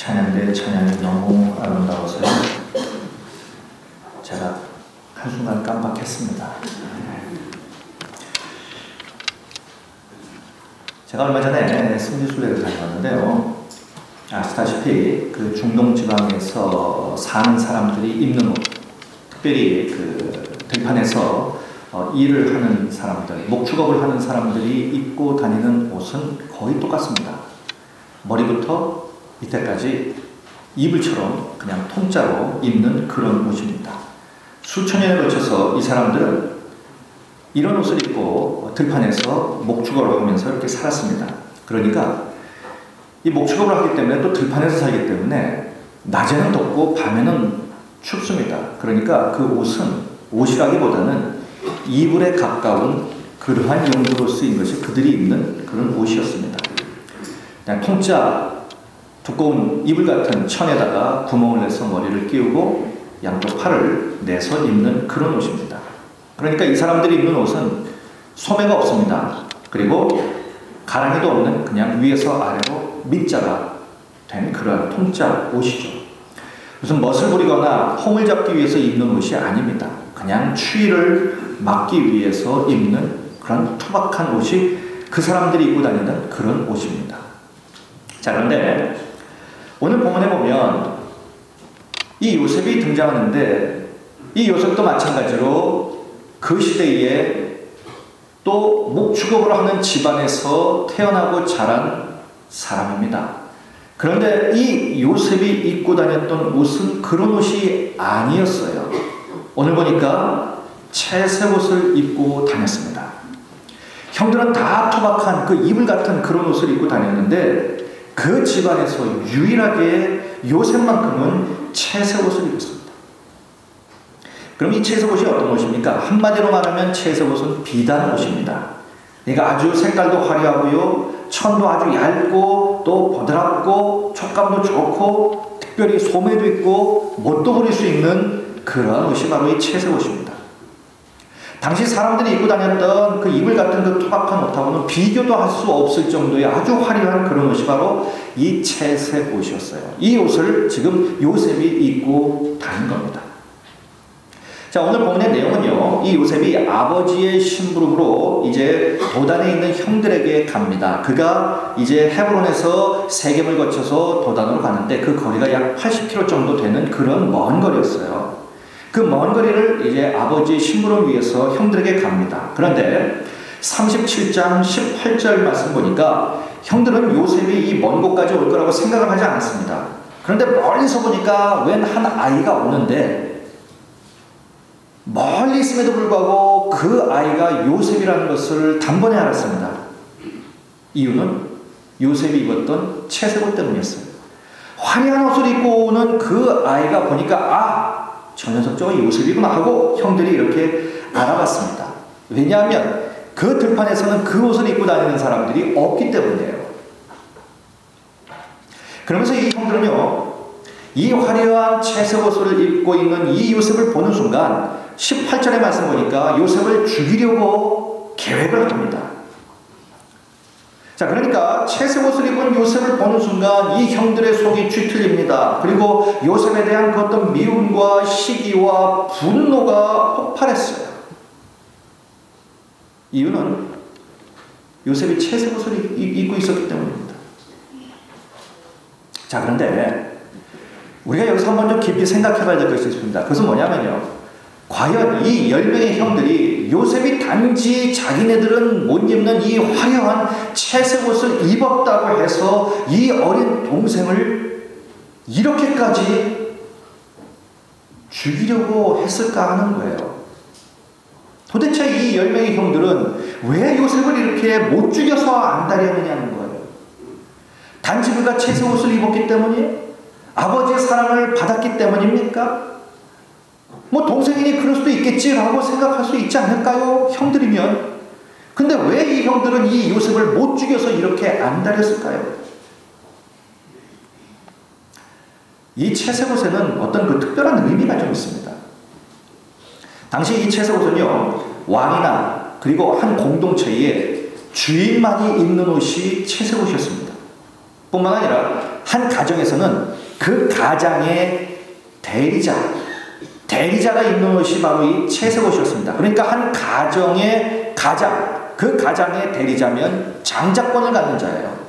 찬양대 찬양이 너무 아름다워서요. 제가 한순간 깜빡했습니다. 제가 얼마 전에 승리순례를 다녀왔는데요. 아시다시피 그 중동 지방에서 사는 사람들이 입는 옷, 특별히 그 들판에서 일을 하는 사람들, 목축업을 하는 사람들이 입고 다니는 옷은 거의 똑같습니다. 머리부터 밑에까지 이불처럼 그냥 통짜로 입는 그런 옷입니다. 수천 년에 걸쳐서 이 사람들은 이런 옷을 입고 들판에서 목축업을 하면서 이렇게 살았습니다. 그러니까 이 목축업을 하기 때문에 또 들판에서 살기 때문에 낮에는 덥고 밤에는 춥습니다. 그러니까 그 옷은 옷이라기보다는 이불에 가까운 그러한 용도로 쓰인 것이 그들이 입는 그런 옷이었습니다. 그냥 통짜 두꺼운 이불 같은 천에다가 구멍을 내서 머리를 끼우고 양쪽 팔을 내서 입는 그런 옷입니다. 그러니까 이 사람들이 입는 옷은 소매가 없습니다. 그리고 가랑이도 없는 그냥 위에서 아래로 밑자가 된 그런 통짜 옷이죠. 무슨 멋을 부리거나 홈을 잡기 위해서 입는 옷이 아닙니다. 그냥 추위를 막기 위해서 입는 그런 투박한 옷이 그 사람들이 입고 다니는 그런 옷입니다. 자, 그런데 오늘 본문에 보면 이 요셉이 등장하는데 이 요셉도 마찬가지로 그 시대에 또 목축업을 하는 집안에서 태어나고 자란 사람입니다. 그런데 이 요셉이 입고 다녔던 옷은 그런 옷이 아니었어요. 오늘 보니까 채색 옷을 입고 다녔습니다. 형들은 다 투박한 그 이불 같은 그런 옷을 입고 다녔는데 그 집안에서 유일하게 요셉만큼은 채색 옷을 입었습니다. 그럼 이 채색 옷이 어떤 옷입니까? 한마디로 말하면 채색 옷은 비단 옷입니다. 그러니까 아주 색깔도 화려하고요, 천도 아주 얇고 또 보드랍고 촉감도 좋고 특별히 소매도 있고 못도 부릴 수 있는 그런 옷이 바로 이 채색 옷입니다. 당시 사람들이 입고 다녔던 그 이불 같은 그 투박한 옷하고는 비교도 할 수 없을 정도의 아주 화려한 그런 옷이 바로 이 채색 옷이었어요. 이 옷을 지금 요셉이 입고 다닌 겁니다. 자, 오늘 본문의 내용은요, 이 요셉이 아버지의 심부름으로 이제 도단에 있는 형들에게 갑니다. 그가 이제 헤브론에서 세겜을 거쳐서 도단으로 가는데 그 거리가 약 80km 정도 되는 그런 먼 거리였어요. 그 먼 거리를 이제 아버지의 심부름 위해서 형들에게 갑니다. 그런데 37장 18절 말씀 보니까 형들은 요셉이 이 먼 곳까지 올 거라고 생각을 하지 않았습니다. 그런데 멀리서 보니까 웬 한 아이가 오는데 멀리 있음에도 불구하고 그 아이가 요셉이라는 것을 단번에 알았습니다. 이유는 요셉이 입었던 채색 옷 때문이었어요. 화려한 옷을 입고 오는 그 아이가 보니까 아, 저 녀석 저거 요셉이구나 하고 형들이 이렇게 알아봤습니다. 왜냐하면 그 들판에서는 그 옷을 입고 다니는 사람들이 없기 때문이에요. 그러면서 이 형들은요, 이 화려한 채색 옷을 입고 있는 이 요셉을 보는 순간 18절의 말씀 보니까 요셉을 죽이려고 계획을 합니다. 자, 그러니까 채색 옷을 입은 요셉을 보는 순간 이 형들의 속이 쥐틀립니다. 그리고 요셉에 대한 그 어떤 미움과 시기와 분노가 폭발했어요. 이유는 요셉이 채색 옷을 입고 있었기 때문입니다. 자, 그런데 우리가 여기서 한번 좀 깊이 생각해 봐야 될 것이 있습니다. 그것은 뭐냐면요, 과연 이 10명의 형들이 요셉이 단지 자기네들은 못 입는 이 화려한 채색 옷을 입었다고 해서 이 어린 동생을 이렇게까지 죽이려고 했을까 하는 거예요. 도대체 이 10명의 형들은 왜 요셉을 이렇게 못 죽여서 안달이었느냐는 거예요. 단지 그가 채색 옷을 입었기 때문이에요? 아버지의 사랑을 받았기 때문입니까? 뭐 동생이니 그럴 수도 있겠지라고 생각할 수 있지 않을까요? 형들이면. 근데 왜 이 형들은 이 요셉을 못 죽여서 이렇게 안달했을까요? 이 채색 옷에는 어떤 그 특별한 의미가 좀 있습니다. 당시 이 채색 옷은요, 왕이나 그리고 한 공동체에 주인만이 입는 옷이 채색 옷이었습니다. 뿐만 아니라 한 가정에서는 그 가장의 대리자가 입는 옷이 바로 이 채색 옷이었습니다. 그러니까 한 가정의 그 가장의 대리자면 장자권을 갖는 자예요.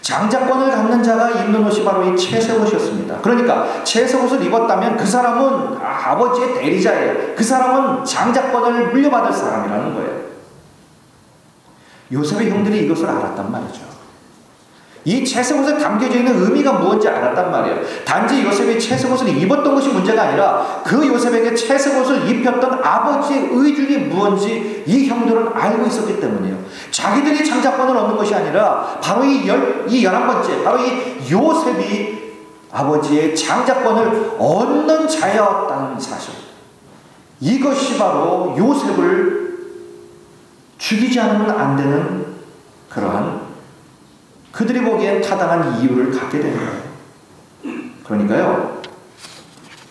장자권을 갖는 자가 입는 옷이 바로 이 채색 옷이었습니다. 그러니까 채색 옷을 입었다면 그 사람은 아버지의 대리자예요. 그 사람은 장자권을 물려받을 사람이라는 거예요. 요셉의 형들이 이것을 알았단 말이죠. 이 채색 옷에 담겨져 있는 의미가 무엇인지 알았단 말이에요. 단지 요셉이 채색 옷을 입었던 것이 문제가 아니라 그 요셉에게 채색 옷을 입혔던 아버지의 의중이 무엇인지 이 형들은 알고 있었기 때문이에요. 자기들이 장자권을 얻는 것이 아니라 바로 이 11번째, 바로 이 요셉이 아버지의 장자권을 얻는 자였다는 사실. 이것이 바로 요셉을 죽이지 않으면 안 되는 그러한 그들이 보기엔 타당한 이유를 갖게 되는 거예요. 그러니까요,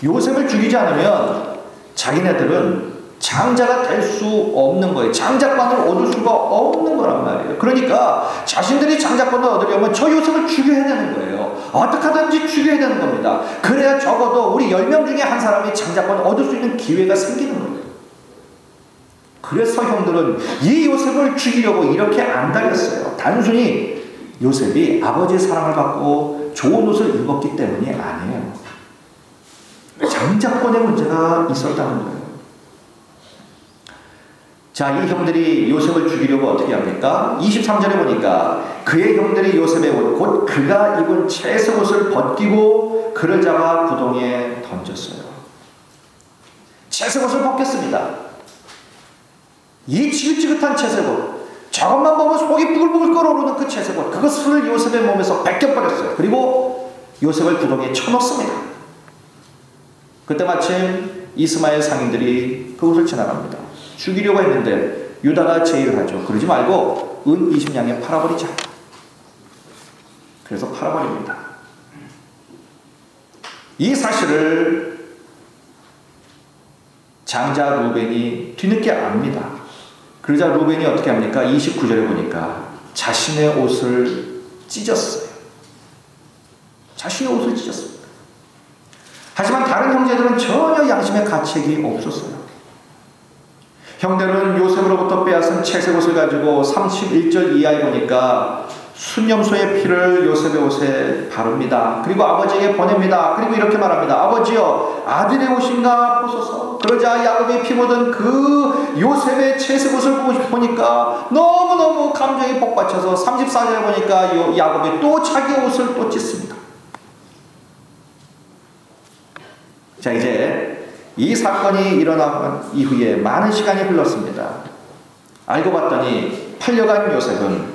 요셉을 죽이지 않으면 자기네들은 장자가 될 수 없는 거예요. 장자권을 얻을 수가 없는 거란 말이에요. 그러니까 자신들이 장자권을 얻으려면 저 요셉을 죽여야 되는 거예요. 어떻게 하든지 죽여야 되는 겁니다. 그래야 적어도 우리 10명 중에 한 사람이 장자권을 얻을 수 있는 기회가 생기는 거예요. 그래서 형들은 이 요셉을 죽이려고 이렇게 안달했어요. 단순히 요셉이 아버지의 사랑을 받고 좋은 옷을 입었기 때문이 아니에요. 장자권의 문제가 있었다는 거예요. 자, 이 형들이 요셉을 죽이려고 어떻게 합니까? 23절에 보니까 그의 형들이 요셉의 옷, 곧 그가 입은 채색 옷을 벗기고 그를 잡아 구덩이에 던졌어요. 채색 옷을 벗겼습니다. 이 지긋지긋한 채색 옷, 저것만 보면 속이 부글부글 끓어오르는 그 채색 옷, 그것을 요셉의 몸에서 벗겨버렸어요. 그리고 요셉을 구덩이에 쳐넣습니다. 그때 마침 이스마엘 상인들이 그곳을 지나갑니다. 죽이려고 했는데 유다가 제의를 하죠. 그러지 말고 은 20냥에 팔아버리자. 그래서 팔아버립니다. 이 사실을 장자 루벤이 뒤늦게 압니다. 그러자 루벤이 어떻게 합니까? 29절에 보니까 자신의 옷을 찢었어요. 자신의 옷을 찢었습니다. 하지만 다른 형제들은 전혀 양심의 가책이 없었어요. 형들은 요셉으로부터 빼앗은 채색 옷을 가지고 31절 이하에 보니까 순염소의 피를 요셉의 옷에 바릅니다. 그리고 아버지에게 보냅니다. 그리고 이렇게 말합니다. 아버지여, 아들의 옷인가 보소서. 그러자 야곱이 피 묻은 그 요셉의 채색 옷을 보니까 너무너무 감정이 복받쳐서 34절에 보니까 야곱이 또 자기 옷을 또 찢습니다. 자, 이제 이 사건이 일어난 이후에 많은 시간이 흘렀습니다. 알고 봤더니 팔려간 요셉은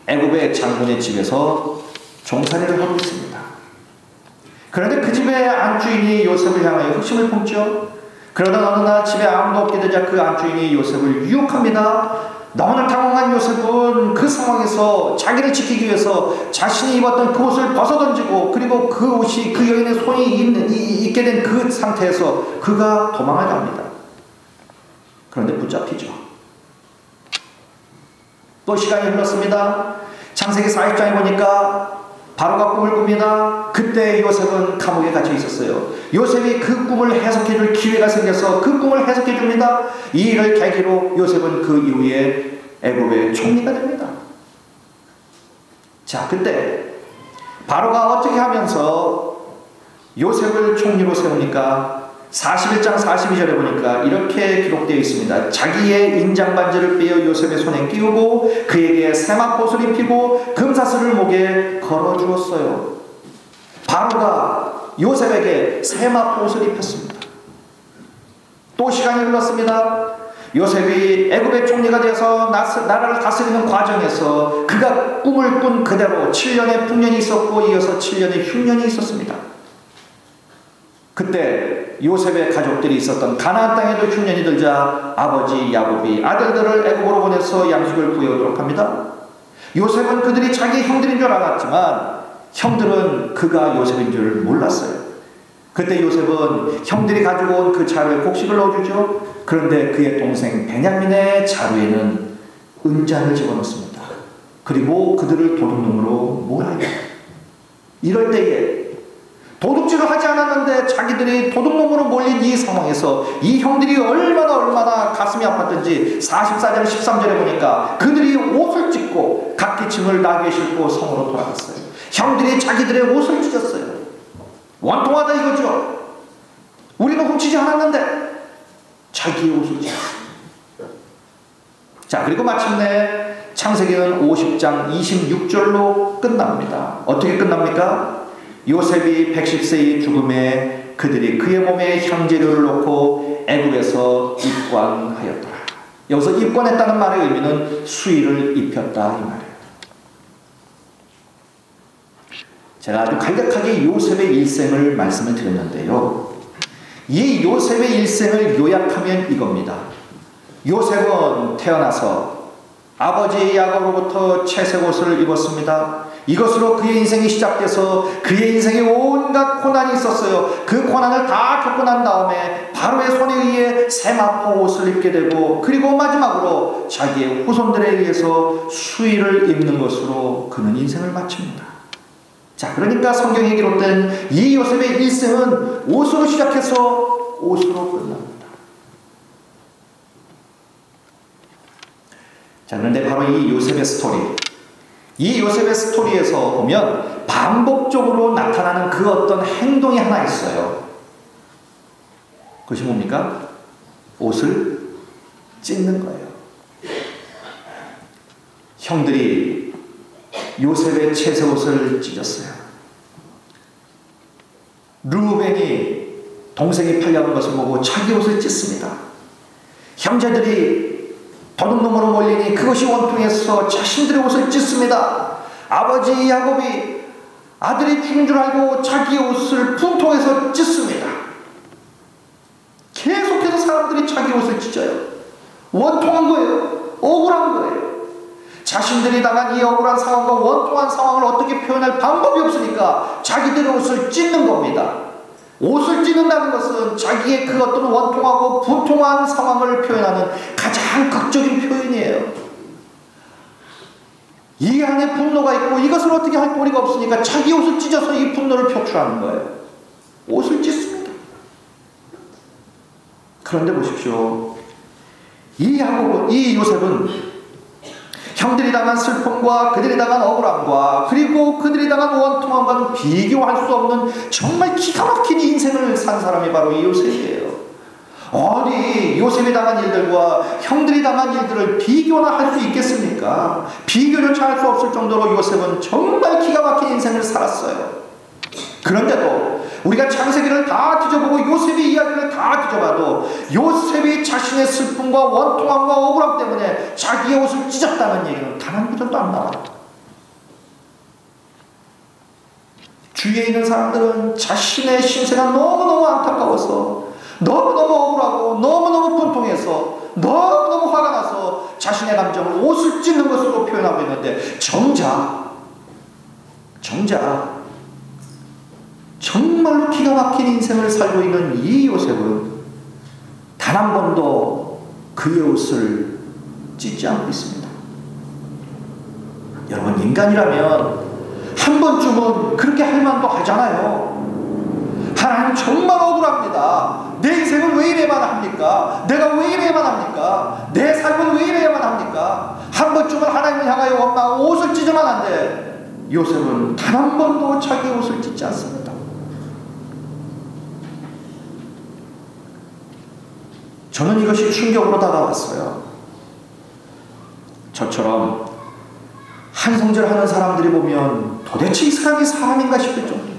애굽의 장군의 집에서 종살이를 하고 있습니다. 그런데 그 집의 안주인이 요셉을 향하여 흑심을 품죠. 그러다 어느 날 집에 아무도 없게 되자 그 안주인이 요셉을 유혹합니다. 너무나 당황한 요셉은 그 상황에서 자기를 지키기 위해서 자신이 입었던 그 옷을 벗어던지고, 그리고 그 옷이 그 여인의 손이 있게 된 그 상태에서 그가 도망을 갑니다. 그런데 붙잡히죠. 또 시간이 흘렀습니다. 창세기 40장에 보니까 바로가 꿈을 꿉니다. 그때 요셉은 감옥에 갇혀 있었어요. 요셉이 그 꿈을 해석해 줄 기회가 생겨서 그 꿈을 해석해 줍니다. 이 일을 계기로 요셉은 그 이후에 애굽의 총리가 됩니다. 자, 그때 바로가 어떻게 하면서 요셉을 총리로 세우니까 41장 42절에 보니까 이렇게 기록되어 있습니다. 자기의 인장반지를 빼어 요셉의 손에 끼우고 그에게 세마포옷을 입히고 금사슬을 목에 걸어주었어요. 바로가 요셉에게 세마포옷을 입혔습니다. 또 시간이 흘렀습니다. 요셉이 애굽의 총리가 되어서 나라를 다스리는 과정에서 그가 꿈을 꾼 그대로 7년의 풍년이 있었고 이어서 7년의 흉년이 있었습니다. 그때 요셉의 가족들이 있었던 가나안 땅에도 흉년이 들자 아버지 야곱이 아들들을 애굽으로 보내서 양식을 구해오도록 합니다. 요셉은 그들이 자기 형들인 줄 알았지만 형들은 그가 요셉인 줄 몰랐어요. 그때 요셉은 형들이 가지고 온 그 자루에 곡식을 넣어주죠. 그런데 그의 동생 베냐민의 자루에는 은잔을 집어넣습니다. 그리고 그들을 도둑놈으로 몰아요. 이럴 때에 도둑질을 하지 않았는데 자기들이 도둑놈으로 몰린 이 상황에서 이 형들이 얼마나 가슴이 아팠던지 44절 13절에 보니까 그들이 옷을 찢고 각기 짐을 나귀에 싣고 성으로 돌아갔어요. 형들이 자기들의 옷을 찢었어요. 원통하다 이거죠. 우리는 훔치지 않았는데 자기의 옷을 찢었어요. 자, 그리고 마침내 창세기는 50장 26절로 끝납니다. 어떻게 끝납니까? 요셉이 110세의 죽음에 그들이 그의 몸에 향재료를 놓고 애굽에서 입관하였더라. 여기서 입관했다는 말의 의미는 수의를 입혔다 이 말이에요. 제가 아주 간략하게 요셉의 일생을 말씀을 드렸는데요. 이 요셉의 일생을 요약하면 이겁니다. 요셉은 태어나서 아버지 야곱으로부터 채색 옷을 입었습니다. 이것으로 그의 인생이 시작돼서 그의 인생에 온갖 고난이 있었어요. 그 고난을 다 겪고 난 다음에 바로의 손에 의해 세마포 옷을 입게 되고, 그리고 마지막으로 자기의 후손들에 의해서 수의를 입는 것으로 그는 인생을 마칩니다. 자, 그러니까 성경에 기록된 이 요셉의 일생은 옷으로 시작해서 옷으로 끝납니다. 자, 그런데 바로 이 요셉의 스토리, 이 요셉의 스토리에서 보면 반복적으로 나타나는 그 어떤 행동이 하나 있어요. 그것이 뭡니까? 옷을 찢는 거예요. 형들이 요셉의 채색옷을 찢었어요. 르우벤이 동생이 팔려는 것을 보고 자기 옷을 찢습니다. 형제들이 도둑놈으로 몰리니 그것이 원통해서 자신들의 옷을 찢습니다. 아버지 야곱이 아들이 죽은 줄 알고 자기의 옷을 분통해서 찢습니다. 계속해서 사람들이 자기 옷을 찢어요. 원통한 거예요. 억울한 거예요. 자신들이 당한 이 억울한 상황과 원통한 상황을 어떻게 표현할 방법이 없으니까 자기들의 옷을 찢는 겁니다. 옷을 찢는다는 것은 자기의 그 어떤 원통하고 분통한 상황을 표현하는 가장 극적인 표현이에요. 이 안에 분노가 있고 이것을 어떻게 할 도리가 없으니까 자기 옷을 찢어서 이 분노를 표출하는 거예요. 옷을 찢습니다. 그런데 보십시오. 이 요셉은 형들이 당한 슬픔과 그들이 당한 억울함과 그리고 그들이 당한 원통함과는 비교할 수 없는 정말 기가 막힌 인생을 산 사람이 바로 이 요셉이에요. 아니, 요셉이 당한 일들과 형들이 당한 일들을 비교나 할 수 있겠습니까? 비교조차 할 수 없을 정도로 요셉은 정말 기가 막힌 인생을 살았어요. 그런데도 우리가 창세기를 다 뒤져보고 요셉의 이야기를 다 뒤져봐도 요셉이 자신의 슬픔과 원통함과 억울함 때문에 자기의 옷을 찢었다는 얘기는 단 한 구절도 안 나와요. 주위에 있는 사람들은 자신의 신세가 너무너무 안타까워서, 너무너무 억울하고 너무너무 분통해서, 너무너무 화가 나서 자신의 감정을 옷을 찢는 것으로 표현하고 있는데, 정작 정말로 기가 막힌 인생을 살고 있는 이 요셉은 단 한 번도 그의 옷을 찢지 않고 있습니다. 여러분, 인간이라면 한 번쯤은 그렇게 할 만도 하잖아요. 하나님 정말 억울합니다. 내 인생은 왜 이래야만 합니까? 내가 왜 이래야만 합니까? 내 삶은 왜 이래야만 합니까? 한 번쯤은 하나님을 향하여 원망하고 옷을 찢으면 안 돼. 요셉은 단 한 번도 자기 옷을 찢지 않습니다. 저는 이것이 충격으로 다가왔어요. 저처럼 한성질 하는 사람들이 보면 도대체 이 사람이 사람인가 싶을 정도.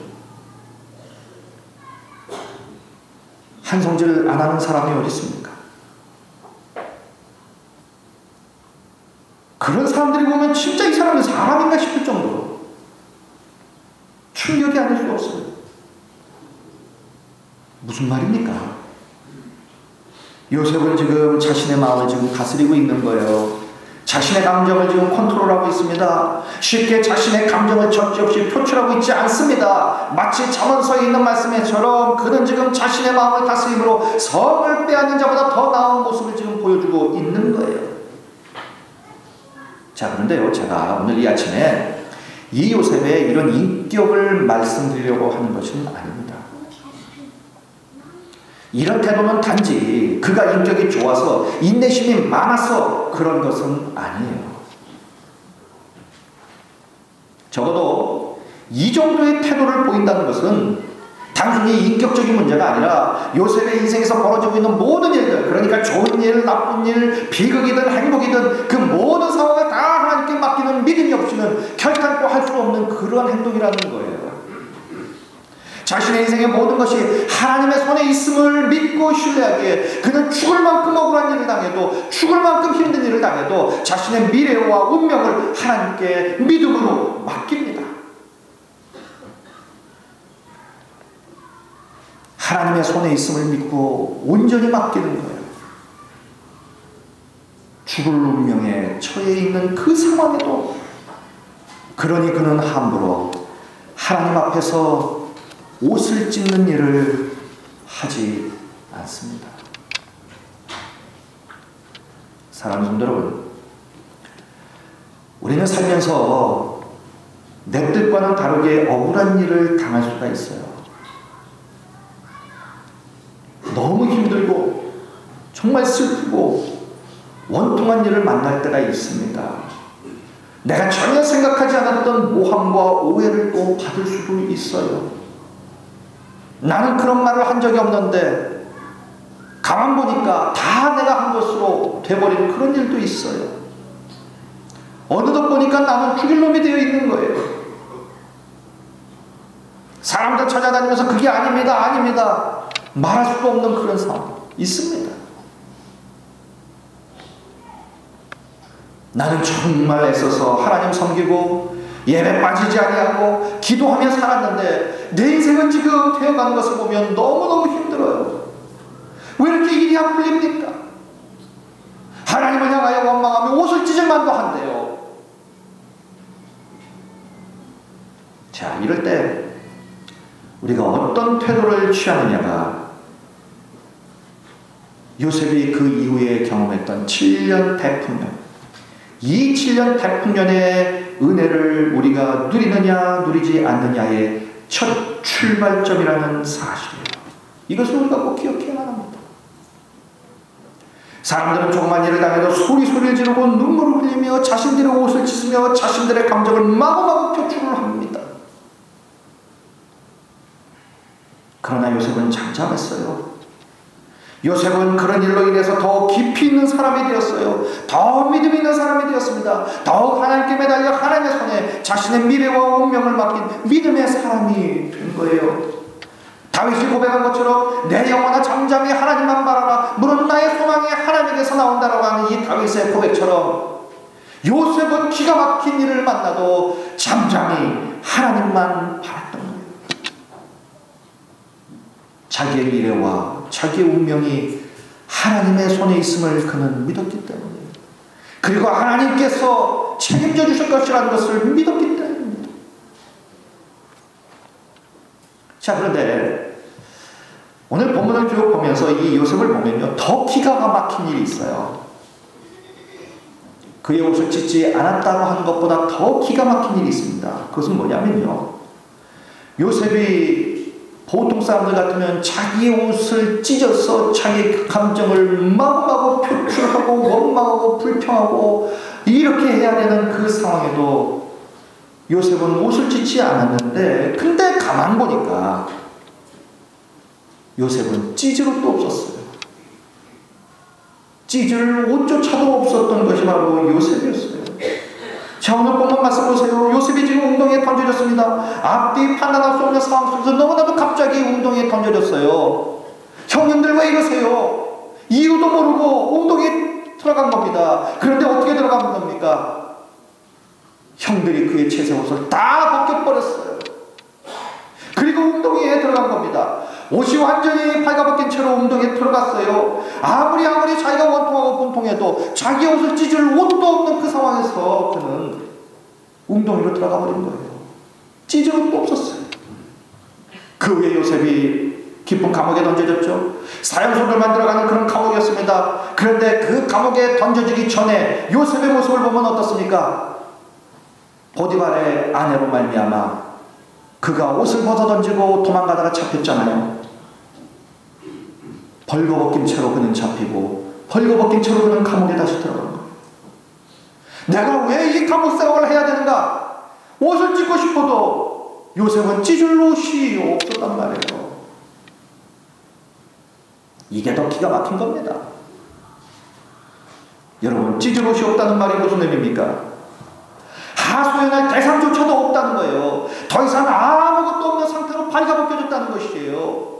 한성질 안 하는 사람이 어디 있습니까? 그런 사람들이 보면 진짜 이 사람은 사람인가 싶을 정도로 충격이 아닐 수 없어요. 무슨 말입니까? 요셉은 지금 자신의 마음을 지금 다스리고 있는 거예요. 자신의 감정을 지금 컨트롤하고 있습니다. 쉽게 자신의 감정을 적시없이 표출하고 있지 않습니다. 마치 잠언서에 있는 말씀처럼 그는 지금 자신의 마음을 다스림으로 성을 빼앗는 자보다 더 나은 모습을 지금 보여주고 있는 거예요. 자, 그런데요, 제가 오늘 이 아침에 이 요셉의 이런 인격을 말씀드리려고 하는 것은 아닙니다. 이런 태도는 단지 그가 인격이 좋아서 인내심이 많아서 그런 것은 아니에요. 적어도 이 정도의 태도를 보인다는 것은 단순히 인격적인 문제가 아니라 요셉의 인생에서 벌어지고 있는 모든 일들, 그러니까 좋은 일, 나쁜 일, 비극이든 행복이든 그 모든 상황을 다 하나님께 맡기는 믿음이 없이는 결단코 할 수 없는 그러한 행동이라는 거예요. 자신의 인생의 모든 것이 하나님의 손에 있음을 믿고 신뢰하기에 그는 죽을 만큼 억울한 일을 당해도, 죽을 만큼 힘든 일을 당해도 자신의 미래와 운명을 하나님께 믿음으로 맡깁니다. 하나님의 손에 있음을 믿고 온전히 맡기는 거예요. 죽을 운명에 처해 있는 그 상황에도 그러니 그는 함부로 하나님 앞에서 옷을 찢는 일을 하지 않습니다. 사랑하는 성도 여러분, 우리는 살면서 내 뜻과는 다르게 억울한 일을 당할 수가 있어요. 너무 힘들고 정말 슬프고 원통한 일을 만날 때가 있습니다. 내가 전혀 생각하지 않았던 모함과 오해를 또 받을 수도 있어요. 나는 그런 말을 한 적이 없는데 가만 보니까 다 내가 한 것으로 돼버린 그런 일도 있어요. 어느덧 보니까 나는 죽일 놈이 되어 있는 거예요. 사람들 찾아다니면서 그게 아닙니다, 아닙니다 말할 수도 없는 그런 상황 있습니다. 나는 정말 애써서 하나님 섬기고 예배 빠지지 아니하고 기도하며 살았는데 내 인생은 지금 되어가는 것을 보면 너무너무 힘들어요. 왜 이렇게 일이 안 풀립니까? 하나님을 향하여 원망하며 옷을 찢을 만도 한데요. 자, 이럴 때 우리가 어떤 태도를 취하느냐가 요셉이 그 이후에 경험했던 7년 대풍년, 이 7년 대풍년의 은혜를 우리가 누리느냐 누리지 않느냐의 첫 출발점이라는 사실이에요. 이것을 우리가 꼭 기억해야만 합니다. 사람들은 조그만 일을 당해도 소리를 지르고 눈물을 흘리며 자신들의 옷을 찢으며 자신들의 감정을 마구마구 표출을 합니다. 그러나 요셉은 잠잠했어요. 요셉은 그런 일로 인해서 더 깊이 있는 사람이 되었어요. 더 믿음 있는 사람이 되었습니다. 더욱 하나님께 매달려 하나님의 손에 자신의 미래와 운명을 맡긴 믿음의 사람이 된 거예요. 다윗이 고백한 것처럼 내 영혼아 잠잠히 하나님만 바라라, 물은 나의 소망이 하나님에게서 나온다라고 하는 이 다윗의 고백처럼 요셉은 기가 막힌 일을 만나도 잠잠히 하나님만 바랐던 거예요. 자기의 미래와 자기의 운명이 하나님의 손에 있음을 그는 믿었기 때문에, 그리고 하나님께서 책임져 주실 것이라는 것을 믿었기 때문입니다. 자, 그런데 오늘 본문을 쭉 보면서 이 요셉을 보면요, 더 기가 막힌 일이 있어요. 그의 옷을 찢지 않았다고 하는 것보다 더 기가 막힌 일이 있습니다. 그것은 뭐냐면요, 요셉이 보통 사람들 같으면 자기의 옷을 찢어서 자기 감정을 마구마구 표출하고 원망하고 불평하고 이렇게 해야 되는 그 상황에도 요셉은 옷을 찢지 않았는데, 근데 가만 보니까 요셉은 찢을 옷도 없었어요. 찢을 옷조차도 없었던 것이 바로 요셉이었어요. 자, 오늘 본문 말씀 보세요. 요셉이 지금 웅덩이에 던져졌습니다. 앞뒤 판단할 수 없는 상황 속에서 너무나도 갑자기 웅덩이에 던져졌어요. 형님들 왜 이러세요? 이유도 모르고 웅덩이에 들어간 겁니다. 그런데 어떻게 들어간 겁니까? 형들이 그의 채색 옷을 다 벗겨버렸어요. 그리고 웅덩이에 들어간 겁니다. 옷이 완전히 발가벗긴 채로 웅덩이에 들어갔어요. 아무리 자기가 원통하고 분통해도 자기 옷을 찢을 옷도 없는 그 상황에서 그는 웅덩이로 들어가 버린 거예요. 찢을 옷도 없었어요. 그 후에 요셉이 깊은 감옥에 던져졌죠. 사형수들만 들어가는 그런 감옥이었습니다. 그런데 그 감옥에 던져지기 전에 요셉의 모습을 보면 어떻습니까? 보디발의 아내로 말미암아 그가 옷을 벗어던지고 도망가다가 잡혔잖아요. 벌거벗긴 채로 그는 잡히고 벌거벗긴 채로 그는 감옥에 다시 들어간 거예요. 내가 왜 이 감옥 생활을 해야 되는가? 옷을 찢고 싶어도 요셉은 찢을 옷이 없었단 말이에요. 이게 더 기가 막힌 겁니다. 여러분, 찢을 옷이 없다는 말이 무슨 의미입니까? 하소연할 대상조차도 없다는 거예요. 더 이상 아무것도 없는 상태로 발가벗겨졌다는 것이에요.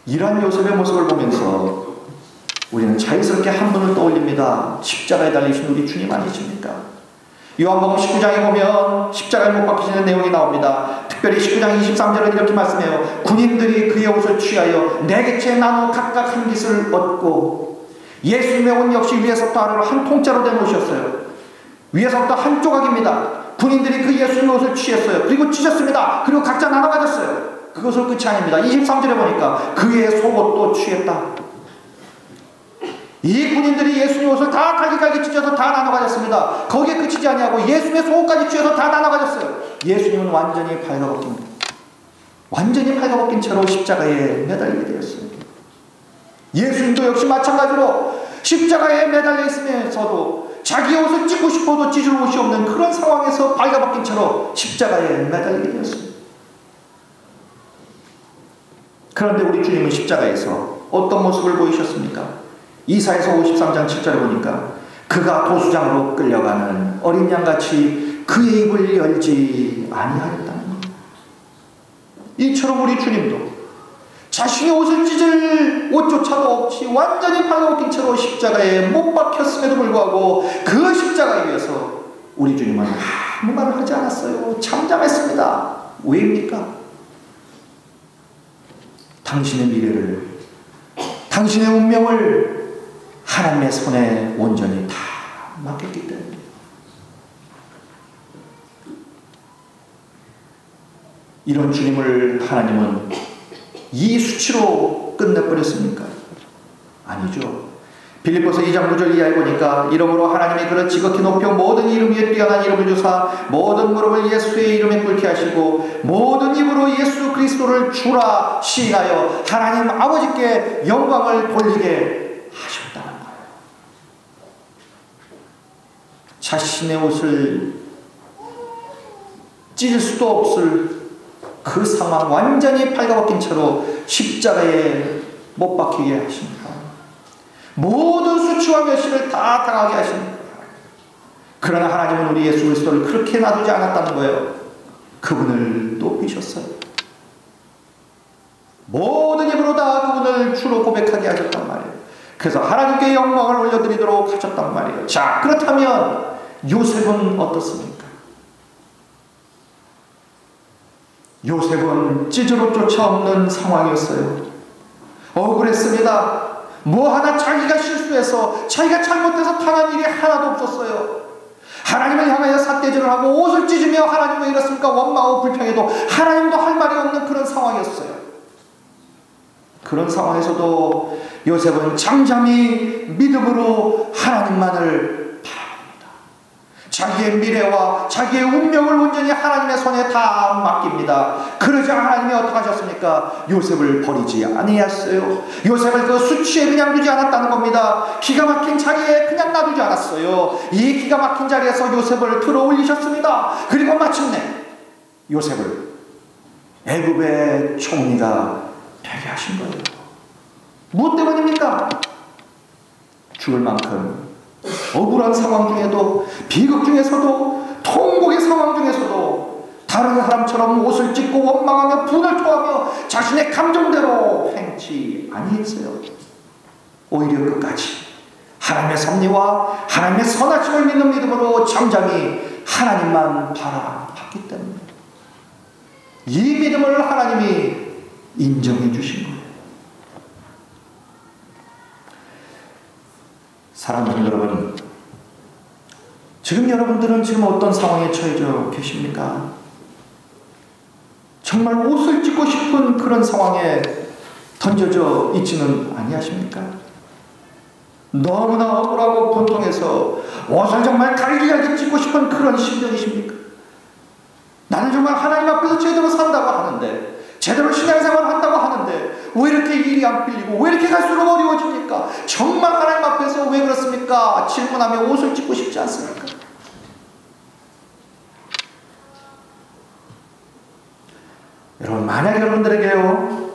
이러한 요셉의 모습을 보면서 우리는 자연스럽게 한 분을 떠올립니다. 십자가에 달리신 우리 주님 아니십니까? 요한복음 19장에 보면 십자가에 못 박히시는 내용이 나옵니다. 특별히 19장 23절은 이렇게 말씀해요. 군인들이 그의 옷을 취하여 네 깃째 나누어 각각 한 깃을 얻고, 예수님의 옷 역시 위에서부터 아래로 한 통째로 된 옷이었어요. 위에서부터 한 조각입니다. 군인들이 그 예수님의 옷을 취했어요. 그리고 찢었습니다. 그리고 각자 나눠 가졌어요. 그것을 끝이 아닙니다. 23절에 보니까 그의 속옷도 취했다. 이 군인들이 예수님 옷을 다 갈기갈기 찢어서 다 나눠 가졌습니다. 거기에 그치지 아니하고 예수님의 속옷까지 취해서 다 나눠 가졌어요. 예수님은 완전히 발가벗긴 채로 십자가에 매달리게 되었어요. 예수님도 역시 마찬가지로 십자가에 매달려 있으면서도 자기 옷을 찢고 싶어도 찢을 옷이 없는 그런 상황에서 발가벗긴 채로 십자가에 매달리게 되었어요. 그런데 우리 주님은 십자가에서 어떤 모습을 보이셨습니까? 이사야서 53장 7절에 보니까 그가 도수장으로 끌려가는 어린 양같이 그의 입을 열지 아니하였다는 겁니다. 이처럼 우리 주님도 자신의 옷을 찢을 옷조차도 없이 완전히 발가벗긴 채로 십자가에 못 박혔음에도 불구하고 그 십자가에 의해서 우리 주님은 아무 말을 하지 않았어요. 잠잠했습니다. 왜입니까? 당신의 미래를, 당신의 운명을 하나님의 손에 온전히 다 맡겼기 때문에. 이런 주님을 하나님은 이 수치로 끝내버렸습니까? 아니죠. 빌립보서 2장 9절 이하에 보니까 이러므로 하나님이 그를 지극히 높여 모든 이름 위에 뛰어난 이름을 주사 모든 무릎을 예수의 이름에 꿇게 하시고 모든 입으로 예수 그리스도를 주라 시인하여 하나님 아버지께 영광을 돌리게 하셨다는 거예요. 자신의 옷을 찢을 수도 없을 그 상황, 완전히 발가벗긴 채로 십자가에 못 박히게 하십니다. 모든 수치와 멸시를 다 당하게 하십니다. 그러나 하나님은 우리 예수 그리스도를 그렇게 놔두지 않았다는 거예요. 그분을 높이셨어요. 모든 입으로 다 그분을 주로 고백하게 하셨단 말이에요. 그래서 하나님께 영광을 올려드리도록 하셨단 말이에요. 자, 그렇다면 요셉은 어떻습니까? 요셉은 찢을 옷조차 없는 상황이었어요. 억울했습니다. 뭐 하나 자기가 실수해서 자기가 잘못해서 당한 일이 하나도 없었어요. 하나님을 향하여 삿대질을 하고 옷을 찢으며 하나님 왜 이렇습니까? 원망하고 불평해도 하나님도 할 말이 없는 그런 상황이었어요. 그런 상황에서도 요셉은 잠잠히 믿음으로 하나님만을 자기의 미래와 자기의 운명을 온전히 하나님의 손에 다 맡깁니다. 그러자 하나님이 어떻게 하셨습니까? 요셉을 버리지 아니했어요. 요셉을 그 수치에 그냥 두지 않았다는 겁니다. 기가 막힌 자리에 그냥 놔두지 않았어요. 이 기가 막힌 자리에서 요셉을 들어 올리셨습니다. 그리고 마침내 요셉을 애굽의 총리가 되게 하신 거예요. 무엇 때문입니까? 죽을 만큼 억울한 상황 중에도, 비극 중에서도, 통곡의 상황 중에서도 다른 사람처럼 옷을 찢고 원망하며 분을 토하며 자신의 감정대로 행치 아니했어요. 오히려 끝까지 하나님의 섭리와 하나님의 선하심을 믿는 믿음으로 잠잠히 하나님만 바라봤기 때문에 이 믿음을 하나님이 인정해 주신 거예요. 사랑하는 여러분, 지금 여러분들은 지금 어떤 상황에 처해져 계십니까? 정말 옷을 찢고 싶은 그런 상황에 던져져 있지는 아니하십니까? 너무나 억울하고 분통해서 옷을 정말 갈기갈기 찢고 싶은 그런 심정이십니까? 나는 정말 하나님 앞에서 제대로 산다고 하는데, 제대로 신앙생활을 한다고 하는데 왜 이렇게 일이 안 풀리고 왜 이렇게 갈수록 어려워집니까? 정말 하나님 앞에서 왜 그렇습니까? 질문하며 옷을 찢고 싶지 않습니까? 여러분, 만약 여러분들에게요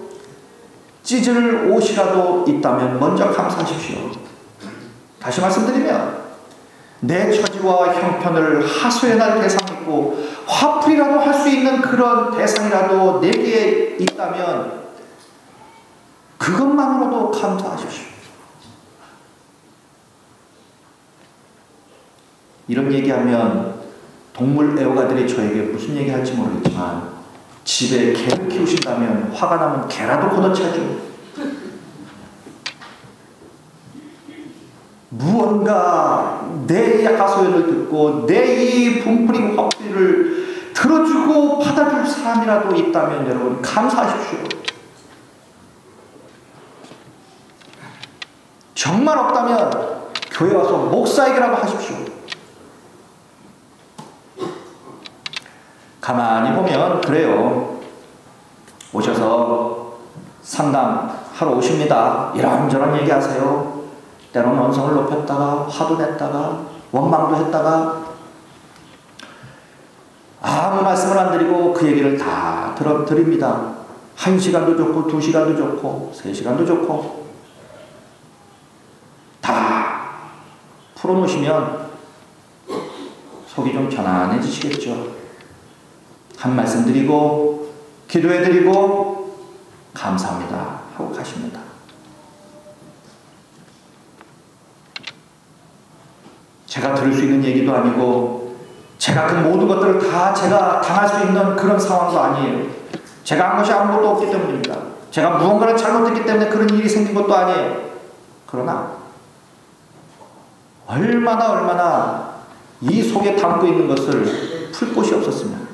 찢을 옷이라도 있다면 먼저 감사하십시오. 다시 말씀드리면 내 처지와 형편을 하소연할 대상이 있고 화풀이라도 할 수 있는 그런 대상이라도 내게 있다면 그것만으로도 감사하십시오. 이런 얘기하면 동물 애호가들이 저에게 무슨 얘기할지 모르겠지만 집에 개를 키우신다면 화가 나면 개라도 걷어차죠. 무언가 내 하소연을 듣고 내 이 분풀이고 화풀이를 들어주고 받아줄 사람이라도 있다면 여러분 감사하십시오. 정말 없다면 교회 와서 목사에게라도 하십시오. 가만히 보면 그래요. 오셔서 상담하러 오십니다. 이런저런 얘기하세요. 때로는 언성을 높였다가 화도 냈다가 원망도 했다가 아무 말씀을 안 드리고 그 얘기를 다 드립니다. 1시간도 좋고 2시간도 좋고 3시간도 좋고 다 풀어놓으시면 속이 좀 편안해지시겠죠. 한 말씀 드리고 기도해드리고 감사합니다 하고 가십니다. 제가 들을 수 있는 얘기도 아니고 제가 그 모든 것들을 다 제가 당할 수 있는 그런 상황도 아니에요. 제가 한 것이 아무것도 없기 때문입니다. 제가 무언가를 잘못했기 때문에 그런 일이 생긴 것도 아니에요. 그러나 얼마나 이 속에 담고 있는 것을 풀 곳이 없었으면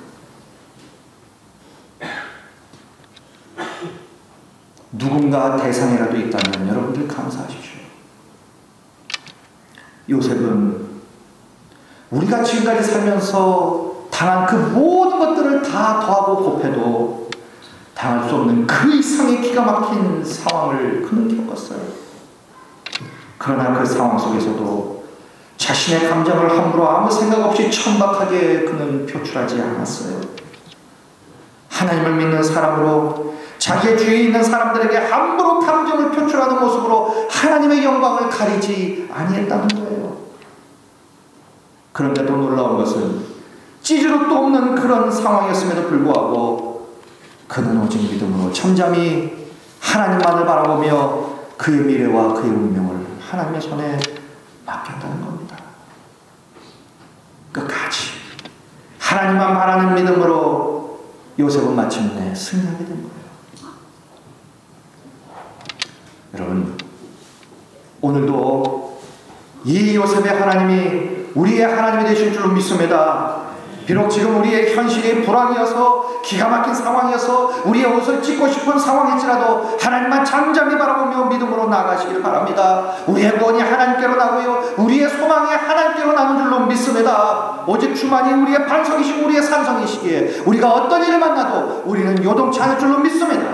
누군가 대상이라도 있다면 여러분들 감사하십시오. 요셉은 우리가 지금까지 살면서 당한 그 모든 것들을 다 더하고 곱해도 당할 수 없는 그 이상의 기가 막힌 상황을 그는 겪었어요. 그러나 그 상황 속에서도 자신의 감정을 함부로 아무 생각 없이 천박하게 그는 표출하지 않았어요. 하나님을 믿는 사람으로 자기의 주위에 있는 사람들에게 함부로 감정을 표출하는 모습으로 하나님의 영광을 가리지 아니했다는 거예요. 그런데도 놀라운 것은 찌질도 없는 그런 상황이었음에도 불구하고 그는 오직 믿음으로 잠잠히 하나님만을 바라보며 그의 미래와 그의 운명을 하나님의 손에 맡겼다는 겁니다. 끝까지 하나님만 바라는 믿음으로 요셉은 마침내 승리하게 된 거예요. 여러분, 오늘도 이 요셉의 하나님이 우리의 하나님이 되실 줄로 믿습니다. 비록 지금 우리의 현실이 불황이어서 기가 막힌 상황이어서 우리의 옷을 찢고 싶은 상황일지라도 하나님만 잠잠히 바라보며 믿음으로 나아가시길 바랍니다. 우리의 구원이 하나님께로 나고요 우리의 소망이 하나님께로 나는 줄로 믿습니다. 오직 주만이 우리의 반석이시고 우리의 산성이시기에 우리가 어떤 일을 만나도 우리는 요동치 않을 줄로 믿습니다.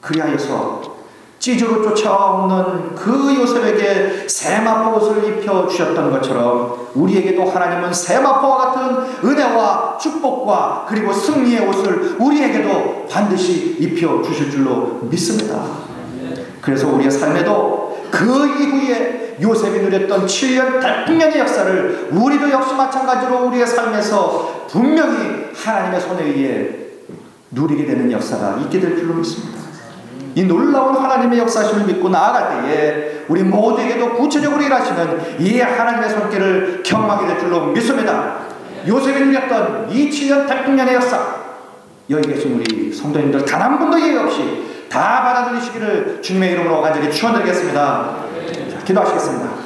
그리하여서 찌주로 쫓아오는 그 요셉에게 세마포 옷을 입혀주셨던 것처럼 우리에게도 하나님은 세마포와 같은 은혜와 축복과 그리고 승리의 옷을 우리에게도 반드시 입혀주실 줄로 믿습니다. 그래서 우리의 삶에도 그 이후에 요셉이 누렸던 7년 대풍년의 역사를 우리도 역시 마찬가지로 우리의 삶에서 분명히 하나님의 손에 의해 누리게 되는 역사가 있게 될 줄로 믿습니다. 이 놀라운 하나님의 역사심을 믿고 나아갈 때에 우리 모두에게도 구체적으로 일하시는 이 하나님의 손길을 경험하게 될 줄로 믿습니다. 요셉이 누렸던 이 7년 태풍년의 역사, 여기 계신 우리 성도님들 단 한 분도 예외 없이 다 받아들이시기를 주님의 이름으로 간절히 축원드리겠습니다. 기도하시겠습니다.